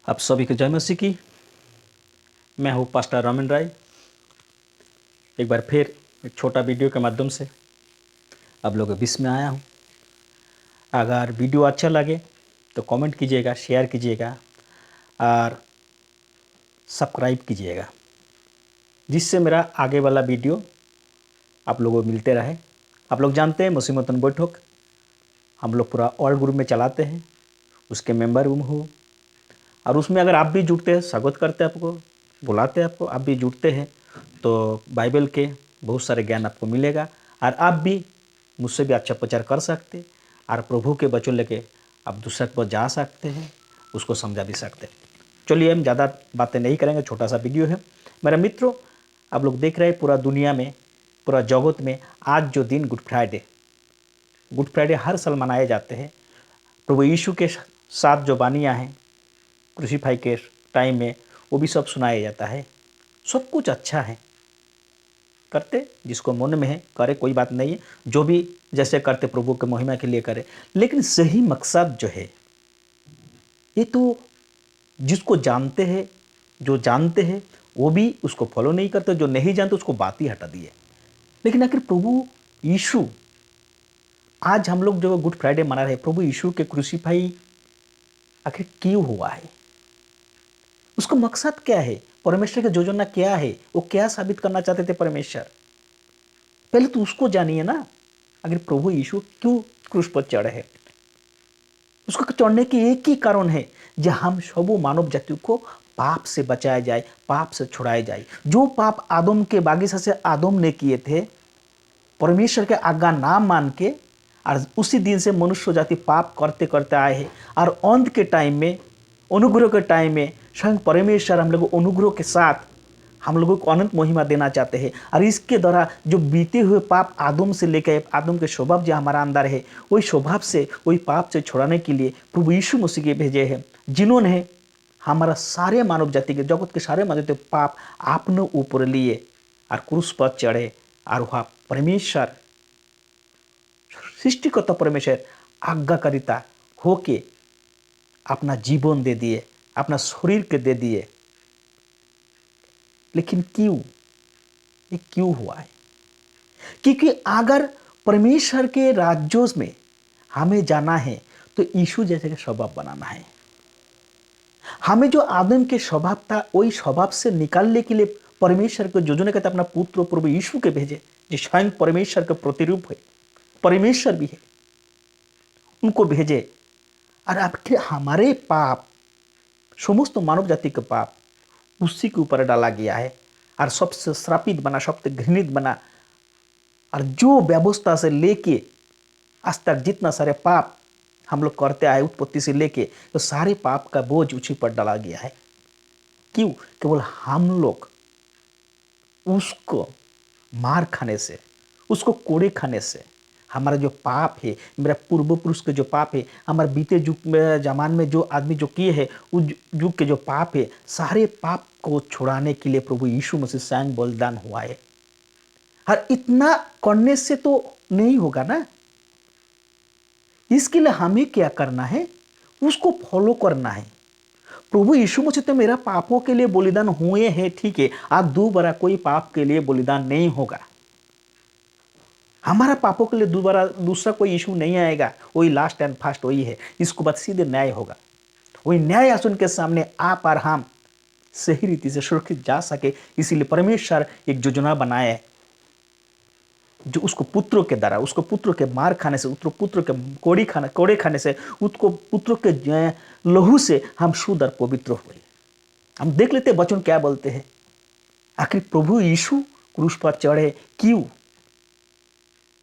आप सभी को जय मसीह की। मैं हूँ पास्टर रमन राय। एक बार फिर एक छोटा वीडियो के माध्यम से आप लोगों के बीच में आया हूँ। अगर वीडियो अच्छा लगे तो कमेंट कीजिएगा, शेयर कीजिएगा और सब्सक्राइब कीजिएगा, जिससे मेरा आगे वाला वीडियो आप लोगों को मिलते रहे। आप लोग जानते हैं मसीह मतन बैठक हम लोग पूरा ऑल ग्रुप में चलाते हैं, उसके मेंबर हूँ। और उसमें अगर आप भी जुड़ते हैं, स्वागत करते हैं, आपको बुलाते हैं, आपको आप भी जुड़ते हैं तो बाइबल के बहुत सारे ज्ञान आपको मिलेगा और आप भी मुझसे भी अच्छा प्रचार कर सकते हैं और प्रभु के वचन लेके आप दूसरे पर जा सकते हैं, उसको समझा भी सकते हैं। चलिए हम ज़्यादा बातें नहीं करेंगे, छोटा सा वीडियो है। मेरे मित्रों, आप लोग देख रहे हैं पूरा दुनिया में, पूरा जगत में आज जो दिन गुड फ्राइडे हर साल मनाए जाते हैं। प्रभु यीशु के साथ जो बानियाँ हैं क्रूसीफाई के टाइम में, वो भी सब सुनाया जाता है। सब कुछ अच्छा है, करते जिसको मन में है करे, कोई बात नहीं है। जो भी जैसे करते प्रभु के महिमा के लिए करे, लेकिन सही मकसद जो है ये तो जिसको जानते हैं, जो जानते हैं वो भी उसको फॉलो नहीं करते, जो नहीं जानते उसको बात ही हटा दिए। लेकिन आखिर प्रभु यीशु, आज हम लोग जो गुड फ्राइडे मना रहे हैं, प्रभु यीशु के क्रूसीफाई आखिर क्यों हुआ है, उसका मकसद क्या है, परमेश्वर की योजना क्या है, वो क्या साबित करना चाहते थे परमेश्वर, पहले तो उसको जानिए ना। अगर प्रभु यीशु क्यों क्रूस पर चढ़े हैं, उसको चढ़ने की एक ही कारण है, जो हम सब मानव जाति को पाप से बचाया जाए, पाप से छुड़ाया जाए। जो पाप आदम के बागिसा से आदम ने किए थे, परमेश्वर के आज्ञा ना मान के, और उसी दिन से मनुष्य जाति पाप करते करते आए हैं। और अंत के टाइम में, अनुग्रह के टाइम में, स्वयं परमेश्वर हम लोग अनुग्रह के साथ हम लोगों को अनंत महिमा देना चाहते हैं। और इसके द्वारा जो बीते हुए पाप आदम से लेकर, आदम के स्वभाव जो हमारा अंदर है, वही स्वभाव से, वही पाप से छुड़ाने के लिए प्रभु यीशु मसीह के भेजे हैं, जिन्होंने हमारा सारे मानव जाति के, जगत के सारे मानव जाति पाप आपने ऊपर लिए और क्रूस पर चढ़े। और वह परमेश्वर, सृष्टिकर्ता परमेश्वर आज्ञाकारिता होके अपना जीवन दे दिए, अपना शरीर के दे दिए। लेकिन क्यों, ये क्यों हुआ है? क्योंकि अगर परमेश्वर के राज्यों में हमें जाना है तो यीशु जैसे का स्वभाव बनाना है। हमें जो आदम के स्वभाव था, वही स्वभाव से निकालने के लिए परमेश्वर को योजना कहते अपना पुत्र प्रभु यीशु के भेजे, जो स्वयं परमेश्वर का प्रतिरूप है, परमेश्वर भी है, उनको भेजे। और आखिर हमारे पाप, समस्त मानव जाति के पाप उसी के ऊपर डाला गया है और सबसे श्रापित बना, सबसे घृणित बना। और जो व्यवस्था से लेके आज तक जितना सारे पाप हम लोग करते आए, उत्पत्ति से लेके, तो सारे पाप का बोझ उसी पर डाला गया है। क्यों? केवल हम लोग उसको मार खाने से, उसको कोड़े खाने से, हमारा जो पाप है, मेरा पूर्व पुरुष के जो पाप है, हमारे बीते युग में, जमान में जो आदमी जो किए हैं, उस युग के जो पाप है, सारे पाप को छुड़ाने के लिए प्रभु यीशु मसीह स्वयं बलिदान हुआ है। और इतना करने से तो नहीं होगा ना, इसके लिए हमें क्या करना है, उसको फॉलो करना है। प्रभु यीशु मसीह तो मेरा पापों के लिए बलिदान हुए हैं, ठीक है, आज दोबारा कोई पाप के लिए बलिदान नहीं होगा। हमारा पापों के लिए दोबारा दूसरा कोई इशू नहीं आएगा, वही लास्ट एंड फास्ट वही है। इसको बाद सीधे न्याय होगा, वही न्याय आसन के सामने आप और हम सही रीति से सुरक्षित जा सके। इसीलिए परमेश्वर एक योजना बनाया है, जो उसको पुत्रों के द्वारा, उसको पुत्रों के मार खाने से, उसको पुत्रों के कोड़े खाने से, उसको पुत्रों के लहू से हम शुद्ध और पवित्र हुए। हम देख लेते वचन क्या बोलते हैं। आखिर प्रभु यीशु क्रूस पर चढ़े क्यों?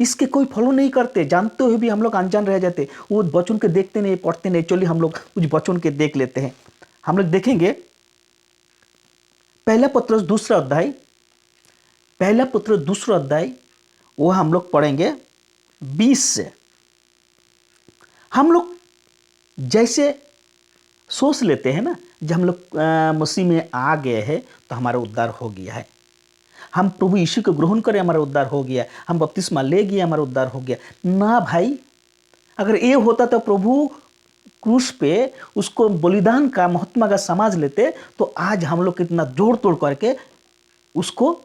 इसके कोई फॉलो नहीं करते, जानते हुए भी हम लोग अनजान रह जाते, वो वचन के देखते नहीं, पढ़ते नहीं। चलिए हम लोग कुछ वचन के देख लेते हैं। हम लोग देखेंगे पहला पत्रस दूसरा अध्याय, वो हम लोग पढ़ेंगे 20 से। हम लोग जैसे सोच लेते हैं ना, जब हम लोग मसीह में आ गए हैं तो हमारा उद्धार हो गया है, हम प्रभु यीशु को ग्रहण करें हमारा उद्धार हो गया, हम बपतिस्मा ले गए हमारा उद्धार हो गया ना। भाई, अगर ये होता तो प्रभु क्रूस पे उसको बलिदान का महत्व अगर समझ लेते तो आज हम लोग कितना जोड़ तोड़ करके उसको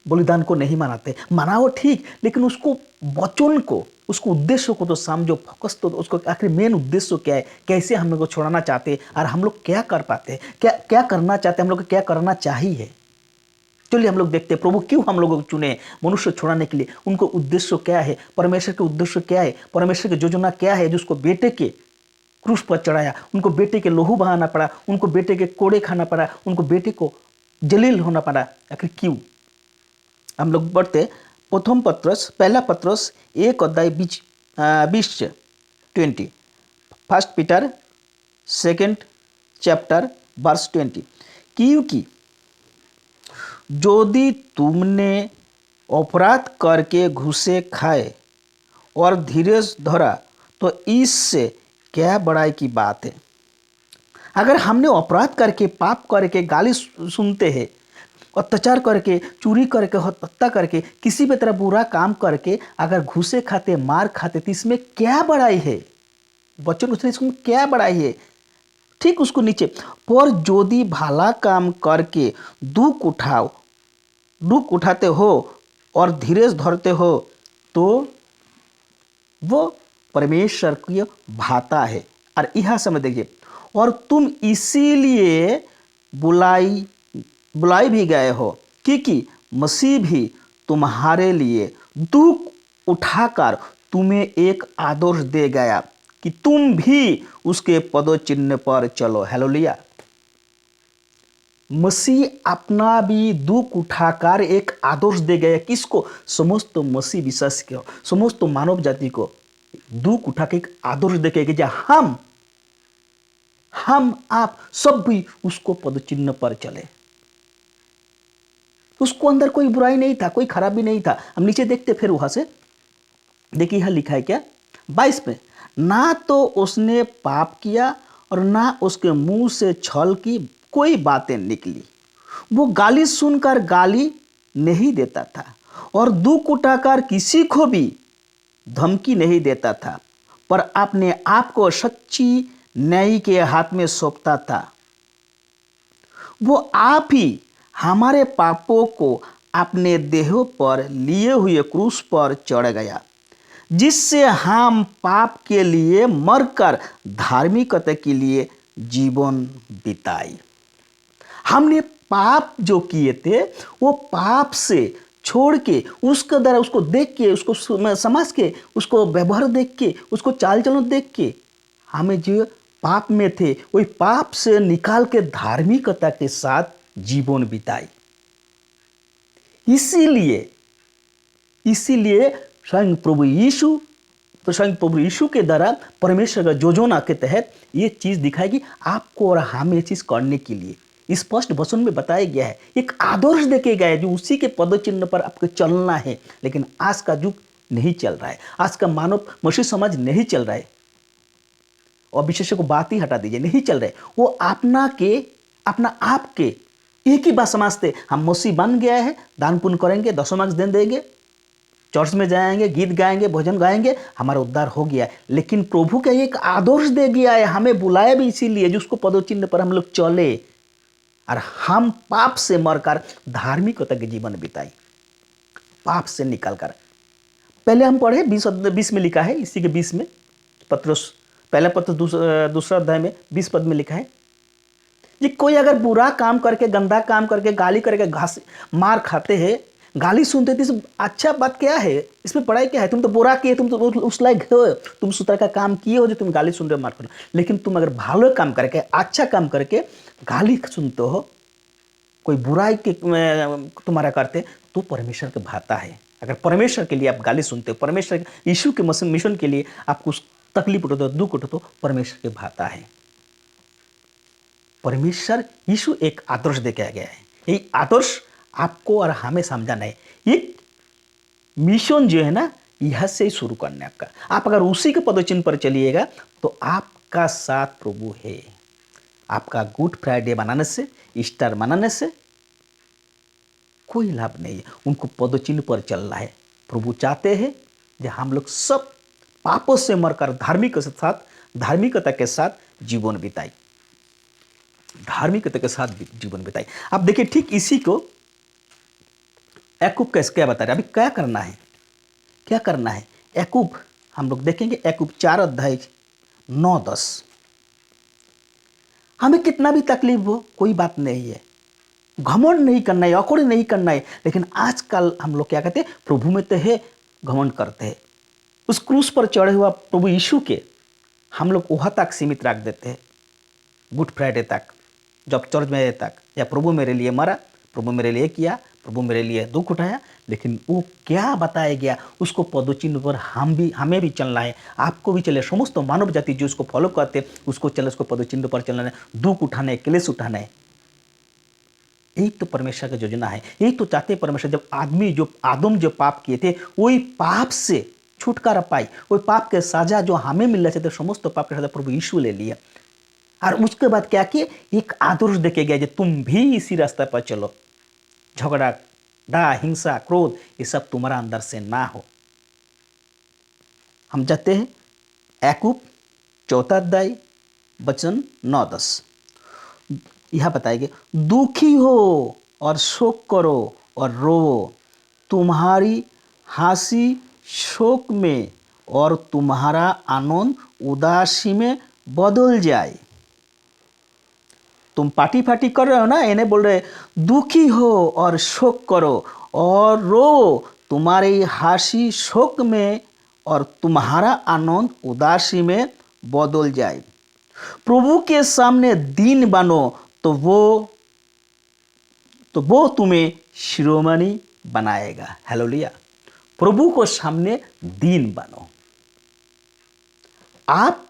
बलिदान को नहीं मनाते। मनाओ ठीक, लेकिन उसको वचन को, उसको उद्देश्य को तो समझो, फोकस तो उसको आखिर मेन उद्देश्य क्या है, कैसे हम लोग को छोड़ाना चाहते हैं और हम लोग क्या कर पाते हैं, क्या क्या करना चाहते हैं, हम लोग को क्या करना चाहिए। चलिए हम लोग देखते हैं प्रभु क्यों हम लोगों को चुने मनुष्य छुड़ाने के लिए। उनको उद्देश्य क्या है, परमेश्वर के उद्देश्य क्या है, परमेश्वर की योजना क्या है, जिसको बेटे के क्रूस पर चढ़ाया, उनको बेटे के लहू बहाना पड़ा, उनको बेटे के कोड़े खाना पड़ा, उनको बेटे को जलील होना पड़ा। आखिर क्यों। हम लोग बढ़ते प्रथम पत्रस, पहला पत्रस 1:20 फर्स्ट पीटर 2 चैप्टर वर्स 20। क्योंकि यदि तुमने अपराध करके घूसे खाए और धीरज धरा तो इससे क्या बड़ाई की बात है। अगर हमने अपराध करके, पाप करके, गाली सुनते हैं, अत्याचार करके, चोरी करके, हत्या करके, किसी भी तरह बुरा काम करके अगर घूसे खाते, मार खाते, तो इसमें क्या बड़ाई है। बच्चों उसने इसमें क्या बड़ाई है। ठीक उसको नीचे, पर यदि भला काम करके दुख उठाते हो और धीरज धरते हो तो वो परमेश्वर की भाता है। और यह समय देखिए, और तुम इसीलिए बुलाई भी गए हो क्योंकि मसीह भी तुम्हारे लिए दुख उठाकर तुम्हें एक आदर्श दे गया कि तुम भी उसके पदचिन्ह पर चलो। हालेलुया। मसीह अपना भी दुख उठाकर एक आदर्श दे गया। किसको? समस्त मसीह विश्वास को, समस्त मानव जाति को दुख उठा के एक आदर्श दे के हम आप सब भी उसको पदचिन्ह पर चले। उसको अंदर कोई बुराई नहीं था, कोई खराबी नहीं था। हम नीचे देखते फिर वहां से देखिए, यह लिखा है क्या 22 में, ना तो उसने पाप किया और ना उसके मुंह से छल की कोई बातें निकली। वो गाली सुनकर गाली नहीं देता था और दुख उठाकर किसी को भी धमकी नहीं देता था, पर अपने आप को सच्ची न्याय के हाथ में सौंपता था। वो आप ही हमारे पापों को अपने देहों पर लिए हुए क्रूस पर चढ़ गया, जिससे हम पाप के लिए मरकर धार्मिकता के लिए जीवन बिताई। हमने पाप जो किए थे वो पाप से छोड़ के, उसके द्वारा उसको देख के, उसको समझ के, उसको व्यवहार देख के, उसको चाल चलन देख के, हमें जो पाप में थे वही पाप से निकाल के धार्मिकता के साथ जीवन बिताई। इसीलिए स्वयं प्रभु यीशु के द्वारा परमेश्वर का योजना के तहत ये चीज दिखाएगी आपको और हमें। ये चीज करने के लिए स्पष्ट वचन में बताया गया है, एक आदर्श देखे गया है जो उसी के पदचिन्ह पर आपको चलना है। लेकिन आज का युग नहीं चल रहा है, आज का मानव मसीह समाज नहीं चल रहा है। और विशेष को बात ही हटा दीजिए, नहीं चल रहे। वो अपना आप के एक ही बात समझते, हम मसीह बन गया है, दान पुण्य करेंगे, दशमांश दे देंगे, चर्च में जाएंगे, गीत गाएंगे, भजन गाएंगे, हमारा उद्धार हो गया है। लेकिन प्रभु का एक आदर्श दे गया है, हमें बुलाया भी इसीलिए जिसको पदचिन्ह पर हम लोग चले और हम पाप से मरकर धार्मिकता के जीवन बिताई, पाप से निकलकर। पहले हम पढ़े 20 में लिखा है, इसी के 20 में पत्रस, पहला पत्र दूसरा अध्याय में 20 पद में लिखा है कि कोई अगर बुरा काम करके, गंदा काम करके, गाली करके, घास मार खाते हैं, गाली सुनते थे, अच्छा बात क्या है इसमें, पढ़ाई क्या है? तुम तो बुरा किए, तुम तो उस लायक हो, तुम उस तरह का काम किए हो जो तुम गाली सुन रहे हो, मार कर। लेकिन तुम अगर भालो काम करके, अच्छा काम करके गाली सुनते हो, कोई बुराई के तुम्हारा करते, तो परमेश्वर के भाता है। अगर परमेश्वर के लिए आप गाली सुनते हो, परमेश्वर यीशु के मिशन के लिए आपको तकलीफ उठो तो, दुख उठो तो, परमेश्वर के भाता है। परमेश्वर यीशु एक आदर्श देकर गया है। यही आदर्श आपको और हमें समझाना है। ये मिशन जो है ना, यह से ही शुरू करना है आपका। आप अगर उसी के पदचिन्ह पर चलिएगा तो आपका साथ प्रभु है। आपका गुड फ्राइडे मनाने से, ईस्टर मनाने से कोई लाभ नहीं है। उनको पदचिन्ह पर चलना है। प्रभु चाहते हैं कि हम लोग सब पापों से मरकर धार्मिक के साथ धार्मिकता के साथ जीवन बिताई, धार्मिकता के साथ जीवन बिताई। अब देखिए ठीक इसी को याकूब कैसे क्या बता रहे हैं, अभी क्या करना है, क्या करना है। याकूब हम लोग देखेंगे, याकूब 4 अध्याय 9-10। हमें कितना भी तकलीफ हो कोई बात नहीं है, घमंड नहीं करना है, अकड़ नहीं करना है, लेकिन आजकल हम लोग क्या कहते हैं, प्रभु में तो है, घमंड करते हैं। उस क्रूस पर चढ़े हुआ प्रभु यीशु के हम लोग वहाँ तक सीमित रख देते हैं, गुड फ्राइडे तक, जब चर्च में तक, या प्रभु मेरे लिए मरा, प्रभु मेरे लिए किया, प्रभु मेरे लिए दुख उठाया, लेकिन वो क्या बताया गया उसको पदचिन्ह पर हमें भी चलना है, आपको भी चले, समस्त मानव जाति जो उसको फॉलो करते उसको चले, उसको पदचिन्ह पर चलना है, दुख उठाना है, क्लेश उठाना है। यही तो परमेश्वर की योजना है, यही तो चाहते परमेश्वर। जब आदम जो पाप किए थे, वही पाप से छुटकारा पाई, वही पाप के सजा जो हमें मिलना चाहिए, समस्त पाप के सजा प्रभु यीशु ले लिया। और उसके बाद क्या किए, एक आदर्श देके गया, तुम भी इसी रास्ते पर चलो, झगड़ा, डा, हिंसा, क्रोध, ये सब तुम्हारा अंदर से ना हो। हम जाते हैं याकूब 4 अध्याय वचन 9-10। यह बताएंगे, दुखी हो और शोक करो और रो, तुम्हारी हंसी शोक में और तुम्हारा आनंद उदासी में बदल जाए। तुम पार्टी फाटी कर रहे हो ना, इन्हें बोल रहे दुखी हो और शोक करो और रो, तुम्हारी हंसी शोक में और तुम्हारा आनंद उदासी में बदल जाए। प्रभु के सामने दीन बनो तो वो तुम्हें शिरोमणि बनाएगा। हालेलुया। प्रभु को सामने दीन बनो। आप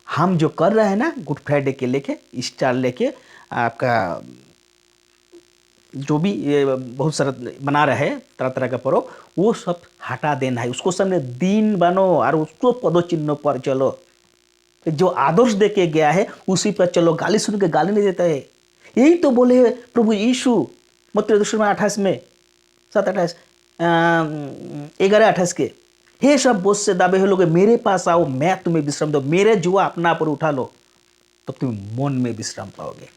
हम जो कर रहे हैं ना, गुड फ्राइडे के लेके, ईस्टर लेके, आपका जो भी बहुत सारा बना रहे हैं तरह तरह का पर्व, वो सब हटा देना है, उसको सामने दीन बनो और उसको पदचिन्ह पर चलो। जो आदर्श दे के गया है उसी पर चलो, गाली सुन के गाली नहीं देता है। यही तो बोले प्रभु यीशु मत्ती 28 में 7-28 11-28 के, हे सब बोझ से दाबे हुए लोग मेरे पास आओ, मैं तुम्हें विश्राम दो, मेरे जुआ अपना पर उठा लो, तो तुम मन में विश्राम पाओगे,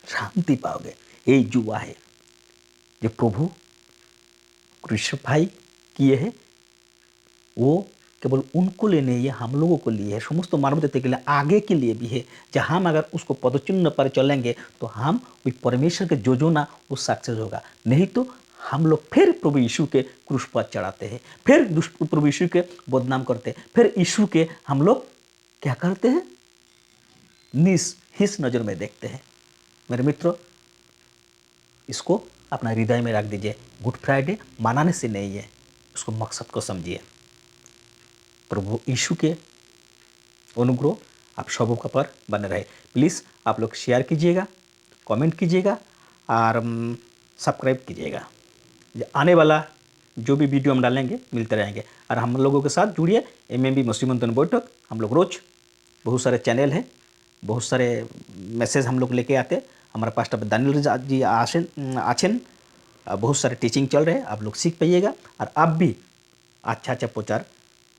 शांति पाओगे। यही जुआ है जो प्रभु क्रूसिफाई किए हैं, वो केवल उनको लिए नहीं है, हम लोगों को लिए है, समस्त मानव जाति के लिए, आगे के लिए भी है। जहाँ हम अगर उसको पदचिन्ह पर चलेंगे तो हम वही परमेश्वर के जो जो ना वो सक्सेस होगा। नहीं तो हम लोग फिर प्रभु यीशु के क्रूस पर चढ़ाते हैं, फिर प्रभु यीशु के बदनाम करते हैं, फिर यीशु के हम लोग क्या करते हैं, हिस नज़र में देखते हैं। मेरे मित्रों, इसको अपना हृदय में रख दीजिए। गुड फ्राइडे मनाने से नहीं है, उसको मकसद को समझिए। प्रभु यीशु के अनुग्रह आप सबों का पर बने रहे। प्लीज़ आप लोग शेयर कीजिएगा, कमेंट कीजिएगा और सब्सक्राइब कीजिएगा। आने वाला जो भी वीडियो हम डालेंगे मिलते रहेंगे। और हम लोगों के साथ जुड़िए, MMB मुस्लिम मंथन बैठक। हम लोग रोज़ बहुत सारे चैनल हैं, बहुत सारे मैसेज हम लोग लेके आते हैं। हमारा पास्टर दानियल जी आछेन, बहुत सारे टीचिंग चल रहे हैं, आप लोग सीख पाइएगा। और आप भी अच्छा अच्छा प्रचार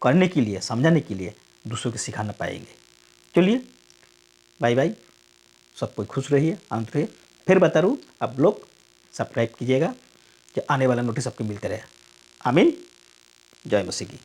करने के लिए, समझाने के लिए दूसरों को सिखाना पाएंगे। चलिए, बाय बाय, सब कोई खुश रहिए, आनंद रहिए। फिर बता रूँ, आप लोग सब्सक्राइब कीजिएगा कि आने वाला नोटिस आपको मिलते रहे। आमीन। जय मसीह की।